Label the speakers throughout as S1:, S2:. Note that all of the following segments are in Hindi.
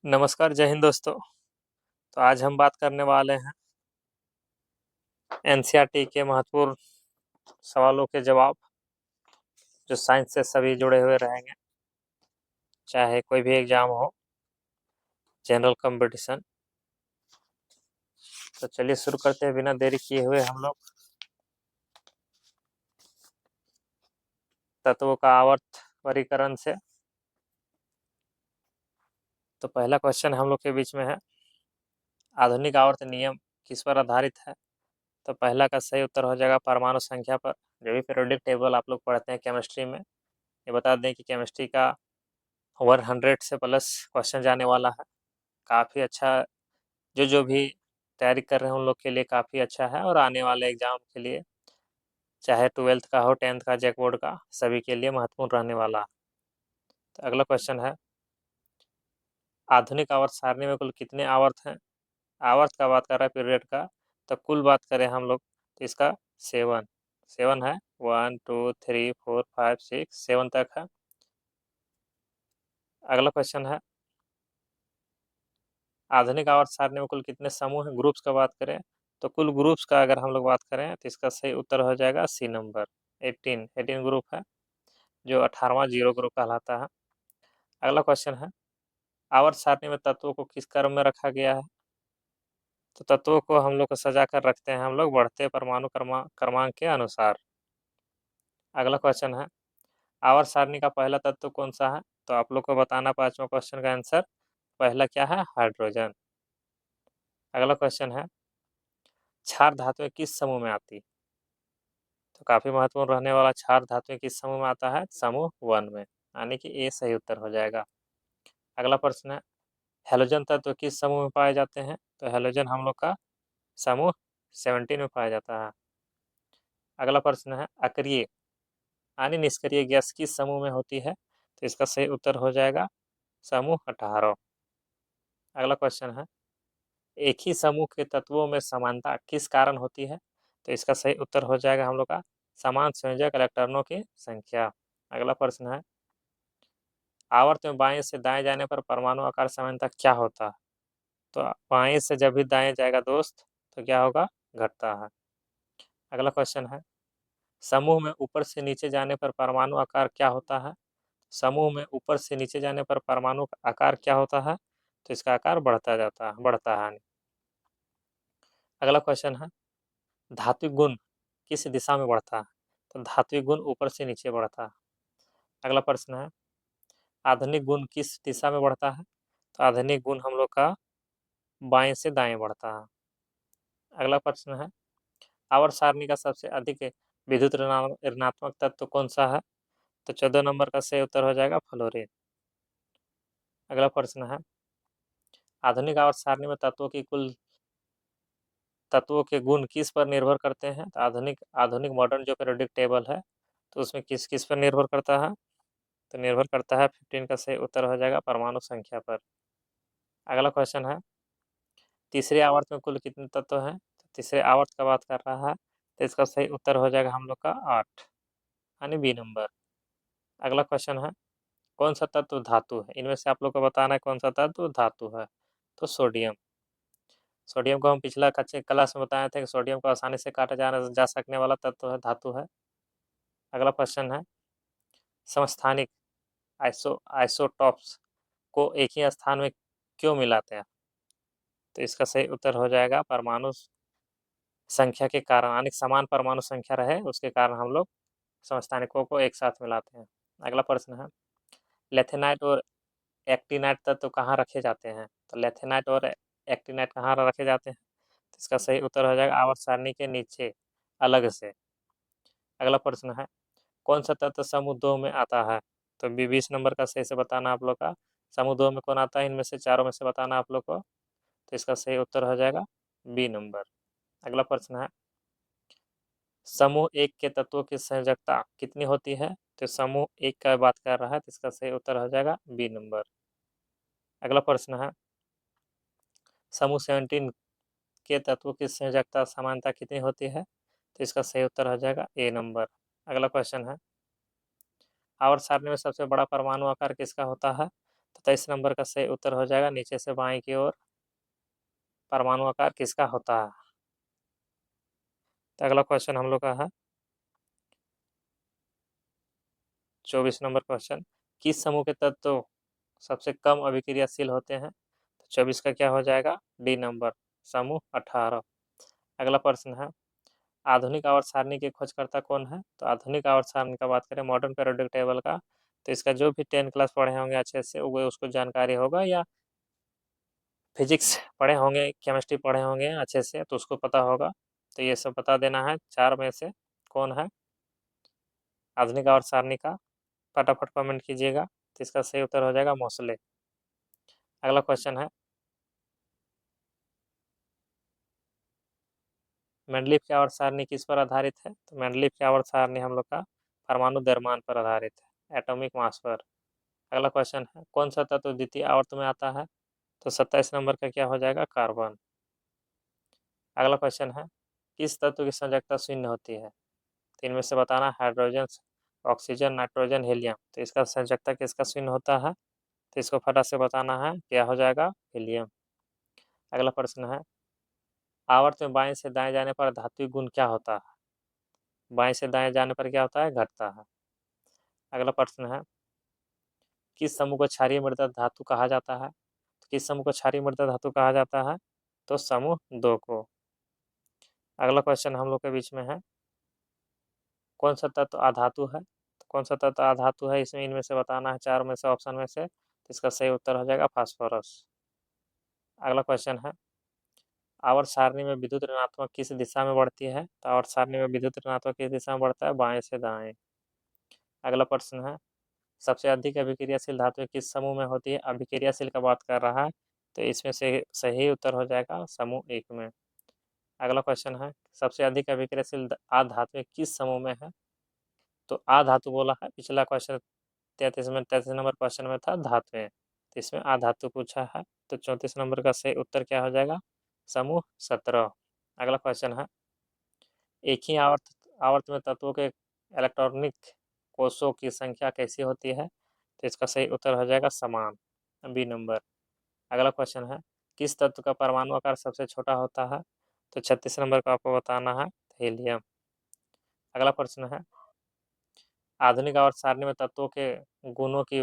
S1: नमस्कार, जय हिंद दोस्तों। तो आज हम बात करने वाले हैं एनसीईआरटी के महत्वपूर्ण सवालों के जवाब, जो साइंस से सभी जुड़े हुए रहेंगे, चाहे कोई भी एग्जाम हो, जनरल कंपटीशन। तो चलिए शुरू करते हैं बिना देरी किए हुए हम लोग। तत्वों का आवर्त वर्गीकरण से। तो पहला क्वेश्चन हम लोग के बीच में है, आधुनिक आवर्त नियम किस पर आधारित है? तो पहला का सही उत्तर हो जाएगा परमाणु संख्या पर। जो भी पीरियोडिक टेबल आप लोग पढ़ते हैं केमिस्ट्री में, ये बता दें कि केमिस्ट्री का 100 से प्लस क्वेश्चन जाने वाला है। काफ़ी अच्छा, जो भी तैयारी कर रहे हैं उन लोग के लिए काफ़ी अच्छा है, और आने वाले एग्ज़ाम के लिए, चाहे 12th का हो, 10th का, जैक बोर्ड का, सभी के लिए महत्वपूर्ण रहने वाला है। तो अगला क्वेश्चन है, आधुनिक आवर्त सारणी में कुल कितने आवर्त हैं? आवर्त का बात कर रहा है, पीरियड का। तो कुल बात करें हम लोग तो इसका 7 7 है। 1 2 3 4 5 6 7 तक है। अगला क्वेश्चन है, आधुनिक आवर्त सारणी में कुल कितने समूह हैं? ग्रुप्स का बात करें तो कुल ग्रुप्स का अगर हम लोग बात करें तो इसका सही उत्तर हो जाएगा सी नंबर, 18 ग्रुप है, जो 18वां जीरो ग्रुप कहलाता है। अगला क्वेश्चन है, आवर्त सारणी में तत्वों को किस क्रम में रखा गया है? तो तत्वों को हम लोग को सजा कर रखते हैं हम लोग बढ़ते परमाणु क्रमांक के अनुसार। अगला क्वेश्चन है, आवर्त सारणी का पहला तत्व कौन सा है? तो आप लोग को बताना पांचवा क्वेश्चन का आंसर। पहला क्या है? हाइड्रोजन। अगला क्वेश्चन है, क्षार धातुएं किस समूह में आती? तो काफी महत्वपूर्ण रहने वाला, क्षार धातुएं किस समूह में आता है? समूह 1 में, यानी कि ए सही उत्तर हो जाएगा। अगला प्रश्न है, हैलोजन तत्व किस समूह में पाए जाते हैं? तो हैलोजन हम लोग का समूह 17 में पाया जाता है। अगला प्रश्न है, अक्रिय यानी निष्क्रिय गैस किस समूह में होती है? तो इसका सही उत्तर हो जाएगा समूह 18। अगला क्वेश्चन है, एक ही समूह के तत्वों में समानता किस कारण होती है? तो इसका सही उत्तर हो जाएगा हम लोग का समान संयोजक इलेक्ट्रॉनों की संख्या। अगला प्रश्न है, आवर्त में बाएं से दाएं जाने पर परमाणु आकार समानता क्या होता है? तो बाएं से जब भी दाएं जाएगा दोस्त तो क्या होगा? घटता है। अगला क्वेश्चन है, समूह में ऊपर से नीचे जाने पर परमाणु आकार क्या होता है? समूह में ऊपर से नीचे जाने पर परमाणु का आकार क्या होता है? तो इसका आकार बढ़ता है। अगला क्वेश्चन है, धात्विक गुण किस दिशा में बढ़ता है? तो धात्विक गुण ऊपर से नीचे बढ़ता है। अगला प्रश्न है, आधुनिक गुण किस दिशा में बढ़ता है? तो आधुनिक गुण हम लोग का बाएं से दाएं बढ़ता है। अगला प्रश्न है, आवर्त सारणी का सबसे अधिक विद्युत ऋणात्मक तत्व कौन सा है? तो 14 नंबर का सही उत्तर हो जाएगा फ्लोरीन। अगला प्रश्न है, आधुनिक आवर्त सारणी में तत्वों के गुण किस पर निर्भर करते हैं? तो आधुनिक आधुनिक मॉडर्न जो पीरियोडिक टेबल है, तो उसमें किस किस पर निर्भर करता है? तो निर्भर करता है 15 का सही उत्तर हो जाएगा परमाणु संख्या पर। अगला क्वेश्चन है, तीसरे आवर्त में कुल कितने तत्व हैं? तो तीसरे आवर्त का बात कर रहा है, तो इसका सही उत्तर हो जाएगा हम लोग का 8, यानी बी नंबर। अगला क्वेश्चन है, कौन सा तत्व धातु है? इनमें से आप लोग को बताना है कौन सा तत्व धातु है। तो सोडियम। सोडियम को हम पिछला कच्चे क्लास में बताए थे कि सोडियम को आसानी से काटा जा सकने वाला तत्व है, धातु है। अगला क्वेश्चन है, समस्थानिक आइसोटॉप्स को एक ही स्थान में क्यों मिलाते हैं? तो इसका सही उत्तर हो जाएगा परमाणु संख्या के कारण, यानी समान परमाणु संख्या रहे उसके कारण हम लोग समस्थानिकों को एक साथ मिलाते हैं। अगला प्रश्न है, लेथेनाइट और एक्टिनाइट तत्व कहाँ रखे जाते हैं? तो लेथेनाइट और एक्टिनाइट कहाँ रखे जाते हैं? तो इसका सही उत्तर हो जाएगा आवर्त सारणी के नीचे अलग से। अगला प्रश्न है, कौन सा तत्व समूह 2 में आता है? तो 20 नंबर का सही से बताना आप लोग का, समूह 2 में कौन आता है? इनमें से चारों में से बताना आप लोग को। तो इसका सही उत्तर हो जाएगा बी नंबर। अगला प्रश्न है, समूह 1 के तत्वों की संयोजकता कितनी होती है? तो समूह 1 का बात कर रहा है, तो इसका सही उत्तर हो जाएगा बी नंबर। अगला प्रश्न है, समूह 17 के तत्वों की संयोजकता समानता कितनी होती है? तो इसका सही उत्तर हो जाएगा ए नंबर। अगला क्वेश्चन है, आवर्त सारणी में सबसे बड़ा परमाणु आकार किसका होता है? तो 23 नंबर का सही उत्तर हो जाएगा नीचे से बाएं की ओर परमाणु आकार किसका होता है। तो अगला क्वेश्चन हम लोग का है 24 नंबर क्वेश्चन, किस समूह के तत्व सबसे कम अभिक्रियाशील होते हैं। तो 24 का क्या हो जाएगा, डी नंबर, समूह 18। अगला प्रश्न है, आधुनिक आवर्त सारणी के खोजकर्ता कौन है। तो आधुनिक आवर्त सारणी का बात करें मॉडर्न पीरियोडिक टेबल का, तो इसका जो भी 10 क्लास पढ़े होंगे अच्छे से वो उसको जानकारी होगा, या फिजिक्स पढ़े होंगे, केमिस्ट्री पढ़े होंगे अच्छे से तो उसको पता होगा। तो ये सब बता देना है, चार में से कौन है आधुनिक आवर्त सारणी का, फटाफट कमेंट कीजिएगा। तो इसका सही उत्तर हो जाएगा मोसले। अगला क्वेश्चन है, मेंडलीफ की आवर्त सारणी किस पर आधारित है। तो मेंडलीफ की आवर्त सारणी हम लोग का परमाणु द्रव्यमान पर आधारित है, एटॉमिक मास पर। अगला क्वेश्चन है, कौन सा तत्व द्वितीय आवर्त में आता है। तो 27 नंबर का क्या हो जाएगा, कार्बन। अगला क्वेश्चन है, किस तत्व की संयोजकता शून्य होती है। तो इनमें से बताना, हाइड्रोजन, ऑक्सीजन, नाइट्रोजन, हीलियम। तो इसका संयोजकता किसका शून्य होता है। तो इसको फटाफट से बताना है, क्या हो जाएगा, हीलियम। अगला प्रश्न है, आवर्त में बाएं से दाएं जाने पर धात्विक गुण क्या होता है। बाएं से दाएं जाने पर क्या होता है, घटता है। अगला प्रश्न है, किस समूह को क्षारीय मृदा धातु कहा जाता है। तो किस समूह को क्षारीय मृदा धातु कहा जाता है। तो समूह 2 को। अगला क्वेश्चन हम लोग के बीच में है, कौन सा तत्व अधातु है। तो कौन सा तत्व अधातु है, इसमें इनमें से बताना है, चार में से ऑप्शन में से। तो इसका सही उत्तर हो जाएगा फास्फोरस। अगला क्वेश्चन है, आवर्त सारणी में विद्युत ऋणात्मक किस दिशा में बढ़ती है। तो आवर्त सारणी में विद्युत ऋणात्मक किस दिशा में बढ़ता है, बाएं से दाएं। अगला प्रश्न है, सबसे अधिक अभिक्रियाशील धातु किस समूह में होती है। अभिक्रियाशील का बात कर रहा है, तो इसमें से सही उत्तर हो जाएगा समूह 1 में। अगला क्वेश्चन है, सबसे अधिक अभिक्रियाशील आधातु किस समूह में है। तो आधातु बोला है, पिछला क्वेश्चन 33 नंबर क्वेश्चन में था धातुएं, तो इसमें आधातु पूछा है। तो 34 नंबर का सही उत्तर क्या हो जाएगा, समूह 17। अगला क्वेश्चन है, एक ही आवर्त में तत्वों के इलेक्ट्रॉनिक कोषों की संख्या कैसी होती है। तो इसका सही उत्तर हो जाएगा समान, बी नंबर। अगला क्वेश्चन है, किस तत्व का परमाणु आकार सबसे छोटा होता है। तो 36 नंबर का आपको बताना है, हीलियम। अगला प्रश्न है, आधुनिक आवर्त सारणी में तत्वों के गुणों की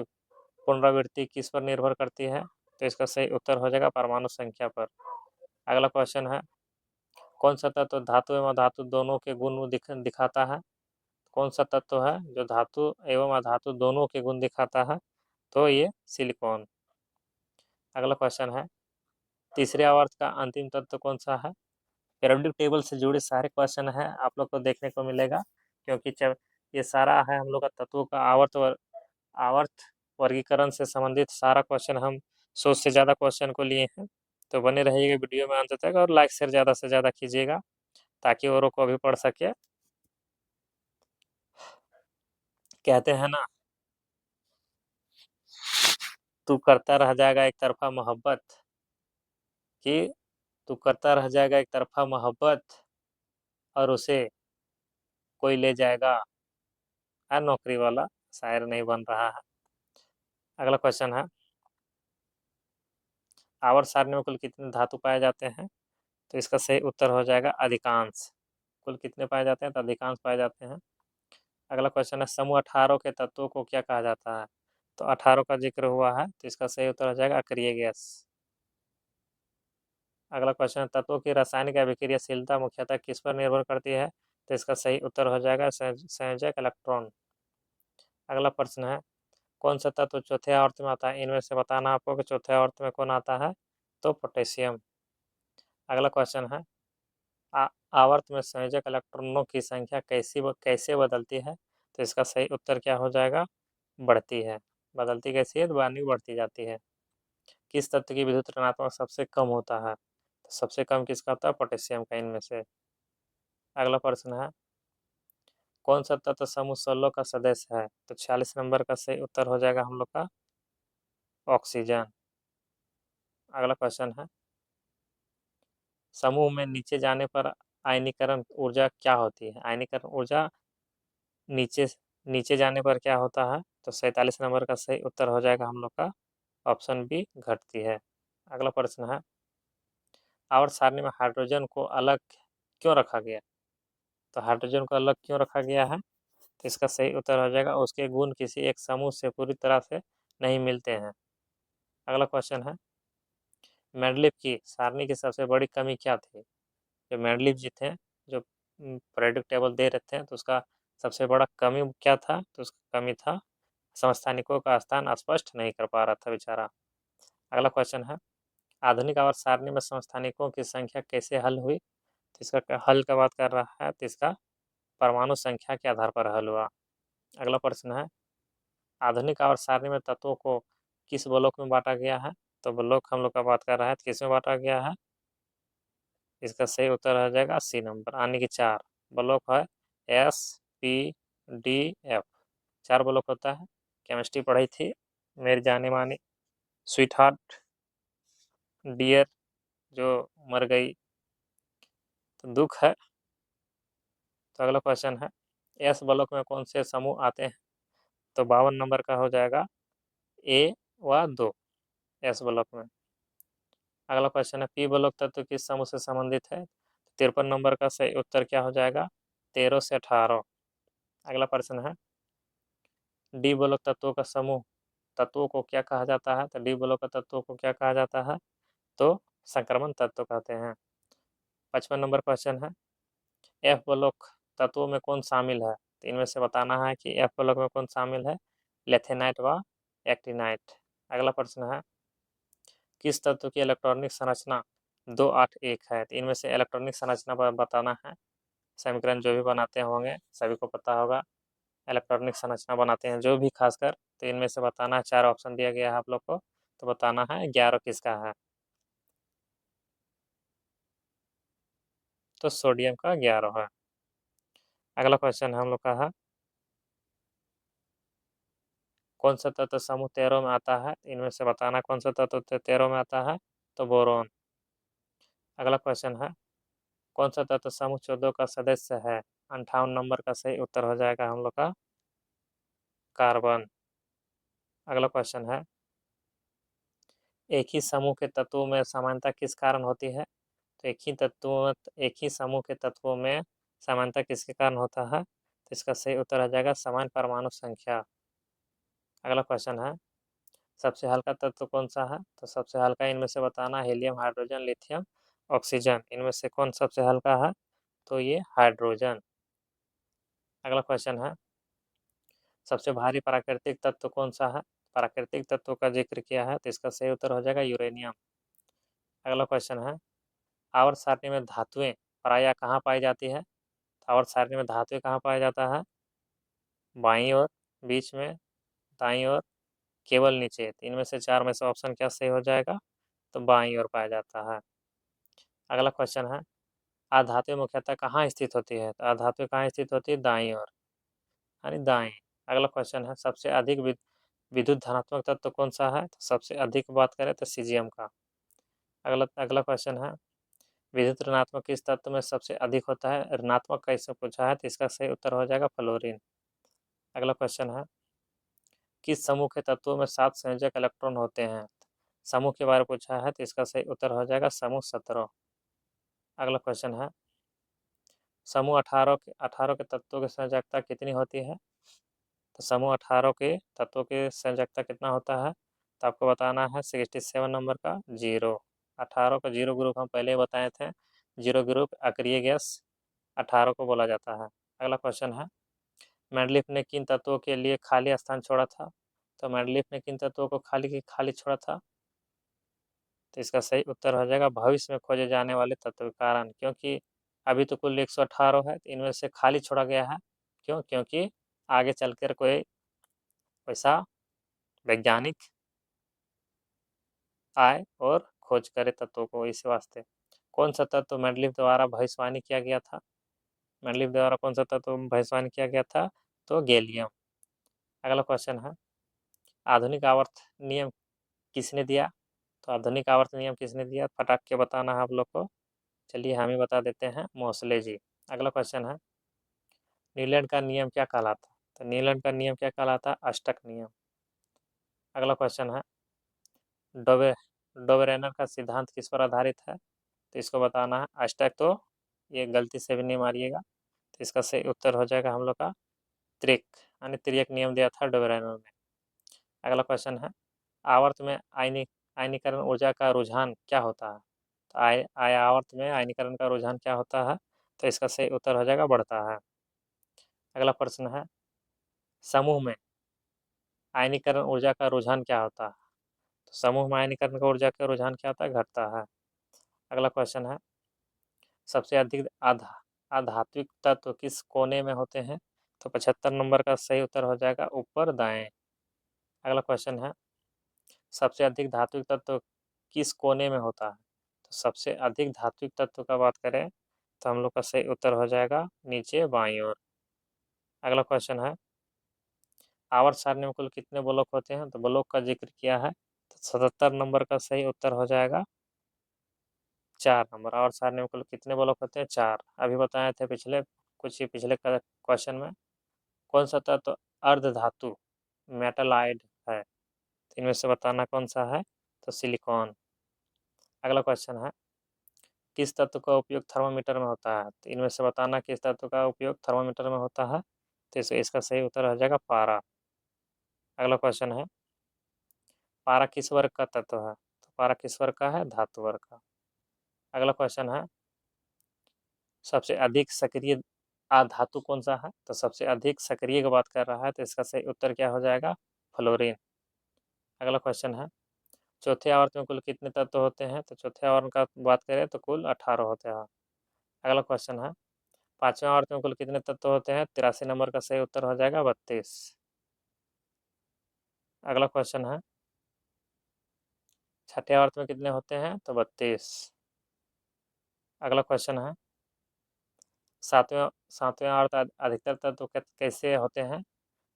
S1: पुनरावृत्ति किस पर निर्भर करती है। तो इसका सही उत्तर हो जाएगा परमाणु संख्या पर। अगला क्वेश्चन है, कौन सा तत्व धातु एवं अधातु दोनों के गुण दिखाता है। कौन सा तत्व है जो धातु एवं अधातु दोनों के गुण दिखाता है। तो ये सिलिकॉन। अगला क्वेश्चन है, तीसरे आवर्त का अंतिम तत्व कौन सा है। पीरियोडिक टेबल से जुड़े सारे क्वेश्चन हैं आप लोग को देखने को मिलेगा, क्योंकि जब ये सारा है हम लोग का तत्वों का आवर्त वर्गीकरण से संबंधित सारा क्वेश्चन हम 100 से ज़्यादा क्वेश्चन को लिए हैं। तो बने रहिएगा वीडियो में अंत तक, और लाइक शेयर ज़्यादा से ज़्यादा कीजिएगा ताकि औरों को भी पढ़ सके। कहते हैं ना, तू करता रह जाएगा एक तरफा मोहब्बत, कि तू करता रह जाएगा एक तरफा मोहब्बत और उसे कोई ले जाएगा। नौकरी वाला शायर नहीं बन रहा है। अगला क्वेश्चन है, आवर्त सारणी में कुल कितने धातु पाए जाते हैं। तो इसका सही उत्तर हो जाएगा अधिकांश। कुल कितने पाए जाते हैं, तो अधिकांश पाए जाते हैं। अगला क्वेश्चन है, समूह 18 के तत्वों को क्या कहा जाता है। तो 18 का जिक्र हुआ है, तो इसका सही उत्तर हो जाएगा अक्रिय गैस। अगला क्वेश्चन है, तत्वों की रासायनिक अभिक्रियाशीलता मुख्यतः किस पर निर्भर करती है। तो इसका सही उत्तर हो जाएगा संयोजक इलेक्ट्रॉन। अगला प्रश्न है, कौन सा तत्व चौथे आवर्त में आता है। इनमें से बताना आपको कि चौथे आवर्त में कौन आता है। तो पोटेशियम। अगला क्वेश्चन है, आ- आवर्त में संयोजक इलेक्ट्रॉनों की संख्या कैसे बदलती है। तो इसका सही उत्तर क्या हो जाएगा, बढ़ती है। बदलती कैसी है, तो बानी बढ़ती जाती है। किस तत्व की विद्युत ऋणात्मक सबसे कम होता है। तो सबसे कम किसका होता है, पोटेशियम का, इनमें से। अगला प्रश्न है, कौन सा तत्व समूह 16 का सदस्य है। तो 46 नंबर का सही उत्तर हो जाएगा हम लोग का ऑक्सीजन। अगला क्वेश्चन है, समूह में नीचे जाने पर आयनीकरण ऊर्जा क्या होती है। आयनीकरण ऊर्जा नीचे नीचे जाने पर क्या होता है। तो 47 नंबर का सही उत्तर हो जाएगा हम लोग का ऑप्शन बी घटती है। अगला प्रश्न है, आवर्त सारणी में हाइड्रोजन को अलग क्यों रखा गया? तो हाइड्रोजन को अलग क्यों रखा गया है? तो इसका सही उत्तर हो जाएगा, उसके गुण किसी एक समूह से पूरी तरह से नहीं मिलते हैं। अगला क्वेश्चन है, मेंडलीव की सारणी की सबसे बड़ी कमी क्या थी? जो मेंडलीव जी थे, जो पीरियोडिक टेबल दे रहे थे, तो उसका सबसे बड़ा कमी क्या था? तो उसका कमी था समस्थानिकों का स्थान स्पष्ट नहीं कर पा रहा था बेचारा। अगला क्वेश्चन है, आधुनिक आवर्त सारणी में समस्थानिकों की संख्या कैसे हल हुई? तो इसका हल का बात कर रहा है, तो इसका परमाणु संख्या के आधार पर हल हुआ। अगला प्रश्न है, आधुनिक आवर्त सारणी में तत्वों को किस ब्लॉक में बांटा गया है? तो ब्लॉक हम लोग का बात कर रहा है, तो किस में बांटा गया है? इसका सही उत्तर आ जाएगा सी नंबर, यानी कि 4 ब्लॉक है, S P D F, 4 block होता है। केमिस्ट्री पढ़ी थी मेरी जाने मानी स्वीट हार्ट डियर जो मर गई, तो दुख है। तो अगला क्वेश्चन है, एस ब्लॉक में कौन से समूह आते हैं? तो 52 नंबर का हो जाएगा ए व 2 एस ब्लॉक में। अगला क्वेश्चन है, पी ब्लॉक तत्व किस समूह से संबंधित है? 53 नंबर का सही उत्तर क्या हो जाएगा? 13 से 18। अगला प्रश्न है, डी ब्लॉक तत्वों का समूह तत्वों को क्या कहा जाता है? तो डी ब्लॉक तत्वों को क्या कहा जाता है? तो संक्रमण तत्व कहते हैं। 55 नंबर क्वेश्चन है, एफ ब्लॉक तत्वों में कौन शामिल है? तो इनमें से बताना है कि एफ ब्लॉक में कौन शामिल है, लेथेनाइट व एक्टिनाइट। अगला प्रश्न है, किस तत्व की इलेक्ट्रॉनिक संरचना 281 है? तो इनमें से इलेक्ट्रॉनिक संरचना बताना है। समीकरण जो भी बनाते होंगे सभी को पता होगा, इलेक्ट्रॉनिक संरचना बनाते हैं जो भी खासकर, तो इनमें से बताना है। 4 ऑप्शन दिया गया है आप लोग को, तो बताना है 11 किसका है? तो सोडियम का 11 है। अगला क्वेश्चन हम लोग का है, कौन सा तत्व समूह 13 में आता है? इनमें से बताना कौन सा तत्व 13 में आता है? तो बोरोन। अगला क्वेश्चन है, कौन सा तत्व समूह 14 का सदस्य है? 58 नंबर का सही उत्तर हो जाएगा हम लोग का कार्बन। अगला क्वेश्चन है, एक ही समूह के तत्वों में समानता किस कारण होती है? तो एक ही समूह के तत्वों में समानता किसके कारण होता है? तो इसका सही उत्तर आ जाएगा समान परमाणु संख्या। अगला क्वेश्चन है, सबसे हल्का तत्व कौन सा है? तो सबसे हल्का इनमें से बताना, हीलियम, हाइड्रोजन, लिथियम, ऑक्सीजन, इनमें से कौन सबसे हल्का है? तो ये हाइड्रोजन। अगला क्वेश्चन है, सबसे भारी प्राकृतिक तत्व कौन सा है? प्राकृतिक तत्व का जिक्र किया है, तो इसका सही उत्तर हो जाएगा यूरेनियम। अगला क्वेश्चन है, आवर्त सारणी में धातुएं प्रायः कहाँ पाई जाती है? आवर्त सारणी में धातुएं कहाँ पाया जाता है? बाईं ओर, बीच में, दाईं ओर, केवल नीचे। तो इनमें से 4 में से ऑप्शन क्या सही हो जाएगा? तो बाईं ओर पाया जाता है। अगला क्वेश्चन है, आधातुएं मुख्यतः कहाँ स्थित होती है? तो आधातुएं कहाँ स्थित होती है? दाईं ओर, यानी दाएं। अगला क्वेश्चन है, सबसे अधिक विद्युत धनात्मक तत्व कौन सा है? तो सबसे अधिक बात करें तो सीजियम का। अगला अगला क्वेश्चन है, विद्युत ऋणात्मक किस तत्व में सबसे अधिक होता है? ऋणात्मक का इससे पूछा है, तो इसका सही उत्तर हो जाएगा फ्लोरीन। अगला क्वेश्चन है, किस समूह के तत्वों में 7 संयोजक इलेक्ट्रॉन होते हैं? समूह के बारे में पूछा है, तो इसका सही उत्तर हो जाएगा समूह 17। अगला क्वेश्चन है, समूह 18 के तत्वों की संयोजकता कितनी होती है? तो समूह 18 के तत्वों की संयोजकता कितना होता है? तो आपको बताना है 67 नंबर का 0। 18 का 0 ग्रुप हम पहले ही बताए थे, 0 ग्रुप अक्रिय गैस 18 को बोला जाता है। अगला क्वेश्चन है, मेंडलीफ ने किन तत्वों के लिए खाली स्थान छोड़ा था? तो मेंडलीफ ने किन तत्वों को खाली छोड़ा था? तो इसका सही उत्तर हो जाएगा भविष्य में खोजे जाने वाले तत्व के कारण, क्योंकि अभी तो कुल 118 है, तो इनमें से खाली छोड़ा गया है। क्यों? क्योंकि आगे चलकर कोई वैसा वैज्ञानिक आए और खोज करे तत्वों को, इस वास्ते। कौन सा तत्व मेंडलीफ द्वारा भविष्यवाणी किया गया था? मेंडलीफ द्वारा कौन सा तत्व भविष्यवाणी किया गया था? तो गैलियम। अगला क्वेश्चन है, आधुनिक आवर्त नियम किसने दिया? तो आधुनिक आवर्त नियम किसने दिया? फटाक के बताना है आप लोग को। चलिए हम ही बता देते हैं, मोसले जी। अगला क्वेश्चन है, न्यूलैंड का नियम क्या कहलाता? तो न्यूलैंड का नियम क्या कहलाता? अष्टक नियम। अगला क्वेश्चन है, डोबे डोबेरेनर का सिद्धांत किस पर आधारित है? तो इसको बताना है। अष्टक तो ये गलती से भी नहीं मारिएगा। तो इसका सही उत्तर हो जाएगा हम लोग का त्रिक, यानी त्रिक नियम दिया था डोबेरेनर ने। अगला क्वेश्चन है, आवर्त में आयनीकरण ऊर्जा का रुझान क्या होता है? तो आवर्त में आयनीकरण का रुझान क्या होता है? तो इसका सही उत्तर हो जाएगा बढ़ता है। अगला प्रश्न है, समूह में आयनीकरण ऊर्जा का रुझान क्या होता है? तो समूह में आयनीकरण का ऊर्जा का रुझान क्या होता है? घटता है। अगला क्वेश्चन है, सबसे अधिक आधात्विक तत्व किस कोने में होते हैं? तो 75 नंबर का सही उत्तर हो जाएगा ऊपर दाएं। अगला क्वेश्चन है, सबसे अधिक धात्विक तत्व किस कोने में होता है? तो सबसे अधिक धात्विक तत्व का बात करें तो हम लोग का सही उत्तर हो जाएगा नीचे बाईं ओर। अगला क्वेश्चन है, आवर्त सारणी में कुल कितने ब्लॉक होते हैं? तो ब्लॉक का जिक्र किया है, तो 77 नंबर का सही उत्तर हो जाएगा 4 नंबर। आवर्त सारणी में कुल कितने ब्लॉक होते हैं? 4। अभी बताए थे पिछले क्वेश्चन में कौन सा तत्व अर्ध धातु मेटलाइड है? तो इनमें से बताना कौन सा है? तो सिलिकॉन। अगला क्वेश्चन है, किस तत्व का उपयोग थर्मामीटर में होता है? तो इनमें से बताना किस तत्व का उपयोग थर्मामीटर में होता है? तो इसका सही उत्तर हो जाएगा पारा। अगला क्वेश्चन है, पारा किस वर्ग का तत्व है? तो पारा किस वर्ग का है? धातु वर्ग का। अगला क्वेश्चन है, सबसे अधिक सक्रिय अधातु कौन सा है? तो सबसे अधिक सक्रिय की बात कर रहा है, तो इसका सही उत्तर क्या हो जाएगा? फ्लोरीन। अगला क्वेश्चन है, चौथे आवर्त में कुल कितने तत्व होते हैं? तो चौथे आवर्त का बात करें तो कुल 18 होते हैं। अगला क्वेश्चन है, पांचवें आवर्त में कुल कितने तत्व होते हैं? 83 नंबर का सही उत्तर हो जाएगा 32। अगला क्वेश्चन है, छठे आवर्त में कितने होते हैं? तो 32। अगला क्वेश्चन है, सातवें सातवें आवर्त अधिकतर तत्व कैसे होते हैं?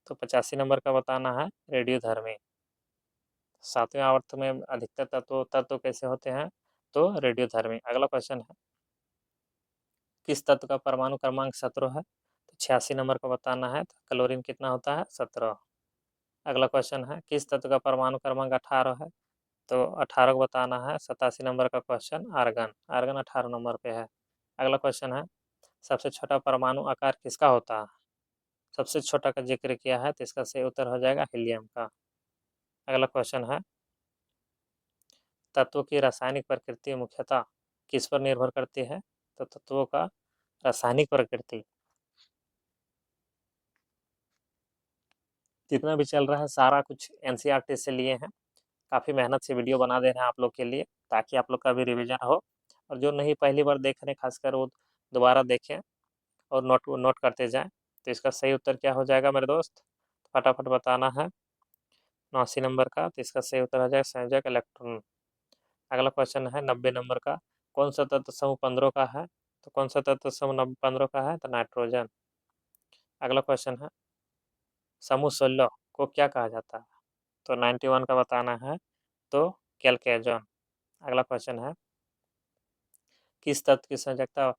S1: तो 85 नंबर का बताना है रेडियोधर्मी। सातवें आवर्त में अधिकतर तत्व कैसे होते हैं? तो रेडियोधर्मी। अगला क्वेश्चन है, किस तत्व का परमाणु क्रमांक 17 है? तो 86 नंबर का बताना है। तो क्लोरीन कितना होता है? 17। अगला क्वेश्चन है, किस तत्व का परमाणु क्रमांक 18 है? तो 18 को बताना है। 87 नंबर का क्वेश्चन आर्गन। आर्गन 18 नंबर पे है। अगला क्वेश्चन है, सबसे छोटा परमाणु आकार किसका होता है? सबसे छोटा का जिक्र किया है, तो इसका सही उत्तर हो जाएगा हीलियम का। अगला क्वेश्चन है, तत्वों की रासायनिक प्रकृति मुख्यतः किस पर निर्भर करती है? तो तत्वों का रासायनिक प्रकृति जितना भी चल रहा है सारा कुछ एनसीईआरटी से लिए हैं। काफ़ी मेहनत से वीडियो बना दे रहे हैं आप लोग के लिए, ताकि आप लोग का भी रिवीजन हो, और जो नहीं पहली बार देख रहे हैं खासकर वो दोबारा देखें और नोट नोट करते जाएं। तो इसका सही उत्तर क्या हो जाएगा मेरे दोस्त? फटाफट बताना है। 89 नंबर का, तो इसका सही उत्तर हो जाएगा संयोजक इलेक्ट्रॉन। अगला क्वेश्चन है 90 नंबर का, कौन सा तत्व समूह 15 का है? तो कौन सा तत्व समूह 15 का है? तो नाइट्रोजन। अगला क्वेश्चन है, समूह 16 को क्या कहा जाता है? तो 91 का बताना है। तो कैल्केजन। अगला क्वेश्चन है, किस तत्व की संयोजकता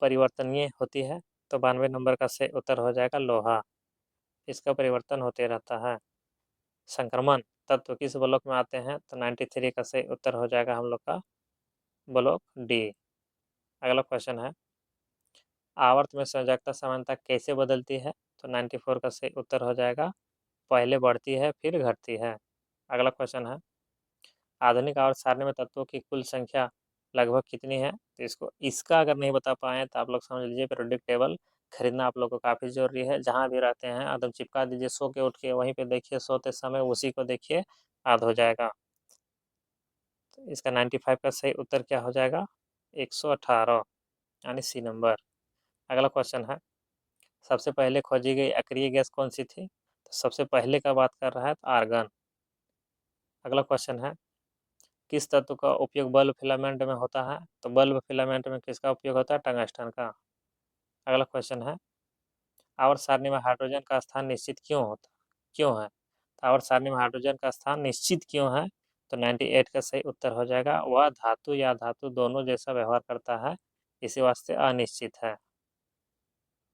S1: परिवर्तनीय होती है? तो 92 नंबर का सही उत्तर हो जाएगा लोहा। इसका परिवर्तन होते रहता है। संक्रमण तत्व किस ब्लॉक में आते हैं? तो 93 का सही उत्तर हो जाएगा हम लोग का ब्लॉक डी। अगला क्वेश्चन है, आवर्त में संयोजकता समानता कैसे बदलती है? तो 94 का सही उत्तर हो जाएगा पहले बढ़ती है फिर घटती है। अगला क्वेश्चन है, आधुनिक आवर्त सारणी में तत्वों की कुल संख्या लगभग कितनी है? तो इसका अगर नहीं बता पाए तो आप लोग समझ लीजिए पीरियोडिक टेबल खरीदना आप लोग को काफ़ी ज़रूरी है। जहाँ भी रहते हैं एकदम चिपका दीजिए, सो के उठ के वहीं पे देखिए, सोते समय उसी को देखिए, याद हो जाएगा। तो इसका 95 का सही उत्तर क्या हो जाएगा? 118, यानी सी नंबर। अगला क्वेश्चन है, सबसे पहले खोजी गई अक्रिय गैस कौन सी थी? तो सबसे पहले का बात कर रहा है तो आर्गन। अगला क्वेश्चन है, किस तत्व का उपयोग बल्ब फिलामेंट में होता है? तो बल्ब फिलामेंट में किसका उपयोग होता है? टंगस्टन का। अगला क्वेश्चन है, आवर्त सारणी में हाइड्रोजन का स्थान निश्चित क्यों है? तो आवर्त सारणी में हाइड्रोजन का स्थान निश्चित क्यों है? तो 98 का सही उत्तर हो जाएगा, वह धातु या धातु दोनों जैसा व्यवहार करता है, इसी वास्ते अनिश्चित है।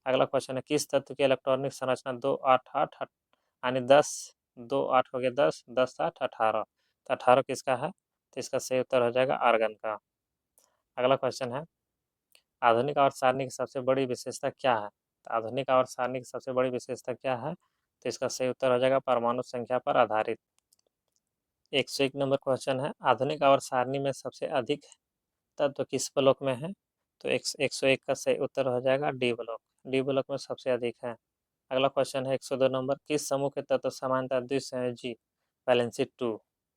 S1: अगला क्वेश्चन है, किस तत्व की इलेक्ट्रॉनिक संरचना 2 8 8 यानी 10 2 8 हो गया 10 10 8 18। तो 18 किसका है? तो इसका सही उत्तर हो जाएगा आर्गन का। अगला क्वेश्चन है, आधुनिक आवर्त सारणी की सबसे बड़ी विशेषता क्या है? तो आधुनिक आवर्त सारणी की सबसे बड़ी विशेषता क्या है? तो इसका सही उत्तर हो जाएगा परमाणु संख्या पर आधारित। 101 नंबर क्वेश्चन है, आधुनिक आवर्त सारणी में सबसे अधिक तत्व किस ब्लॉक में है? तो 101 का सही उत्तर हो जाएगा डी ब्लॉक। डी ब्लॉक में सबसे अधिक है। अगला क्वेश्चन है 102 नंबर, किस समूह के तत्व समानता द्विसंयोजी वैलेंसी 2?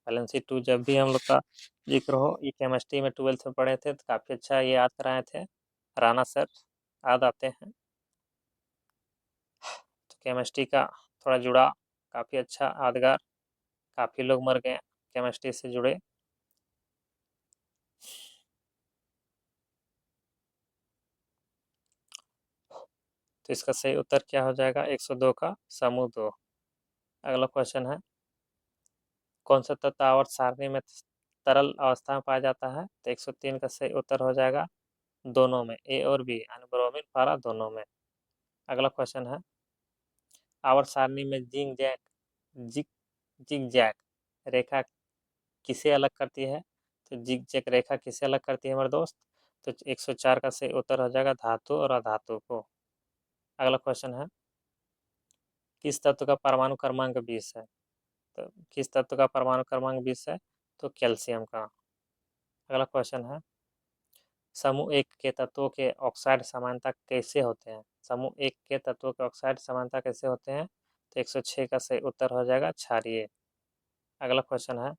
S1: वैलेंसी 2 जब भी हम लोग का जिक्र हो, ये केमिस्ट्री में 12th में पढ़े थे तो काफ़ी अच्छा ये याद कराए थे राणा सर, याद आते हैं। तो केमिस्ट्री का थोड़ा जुड़ा काफ़ी अच्छा यादगार, काफ़ी लोग मर गए केमिस्ट्री से जुड़े। तो इसका सही उत्तर क्या हो जाएगा? 102 का समूह 2। अगला क्वेश्चन है, कौन सा तत्व आवर्त सारणी में तरल अवस्था में पाया जाता है? तो 103 का सही उत्तर हो जाएगा दोनों में, ए और बी यानी ब्रोमीन पारा दोनों में। अगला क्वेश्चन है, आवर्त सारणी में zig zag zig zig zag रेखा किसे अलग करती है? तो जिग जैक रेखा किसे अलग करती है मेरे दोस्त? तो 104 का सही उत्तर हो जाएगा धातु और अधातु को। अगला क्वेश्चन है, किस तत्व का परमाणु क्रमांक 20 है? तो किस तत्व का परमाणु क्रमांक 20 है? तो कैल्शियम का। अगला क्वेश्चन है, समूह एक के तत्वों के ऑक्साइड समानता कैसे होते हैं? समूह एक के तत्वों के ऑक्साइड समानता कैसे होते हैं? तो 106 का सही उत्तर हो जाएगा क्षारीय। अगला क्वेश्चन है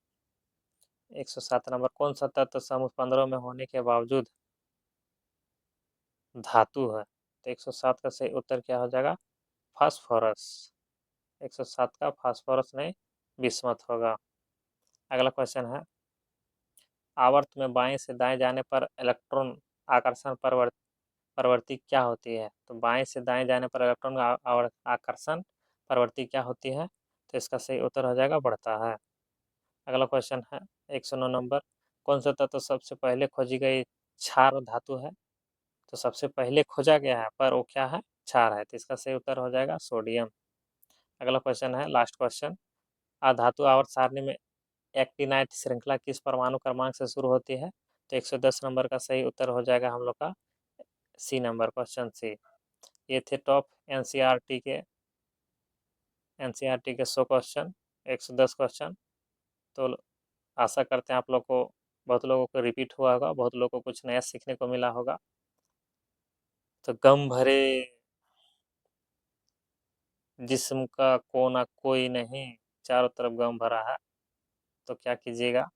S1: 107 नंबर, कौन सा तत्व समूह 15 में होने के बावजूद धातु है? तो 107 का सही उत्तर क्या हो जाएगा? फास्फोरस। 107 का फास्फोरस नहीं बिस्मथ होगा। अगला क्वेश्चन है, आवर्त में बाएं से दाएं जाने पर इलेक्ट्रॉन आकर्षण प्रवृत्ति क्या होती है? तो बाएं से दाएं जाने पर इलेक्ट्रॉन आकर्षण प्रवृत्ति क्या होती है? तो इसका सही उत्तर हो जाएगा बढ़ता है। अगला क्वेश्चन है 109 नंबर, कौन सा तत्व सबसे पहले खोजी गई क्षार धातु है? तो सबसे पहले खोजा गया है पर वो क्या है? क्षार है। तो इसका सही उत्तर हो जाएगा सोडियम। अगला क्वेश्चन है लास्ट क्वेश्चन, अधातु आवर्त सारणी में एक्टिनाइट श्रृंखला किस परमाणु क्रमांक से शुरू होती है? तो 110 नंबर का सही उत्तर हो जाएगा हम लोग का सी नंबर, क्वेश्चन सी। ये थे टॉप एनसीईआरटी के 100 क्वेश्चन, 110 क्वेश्चन। तो आशा करते हैं आप लोग को, बहुत लोगों को रिपीट हुआ होगा, बहुत लोगों को कुछ नया सीखने को मिला होगा। तो गम भरे जिस्म का कोना कोई नहीं, चारों तरफ गम भरा है, तो क्या कीजिएगा?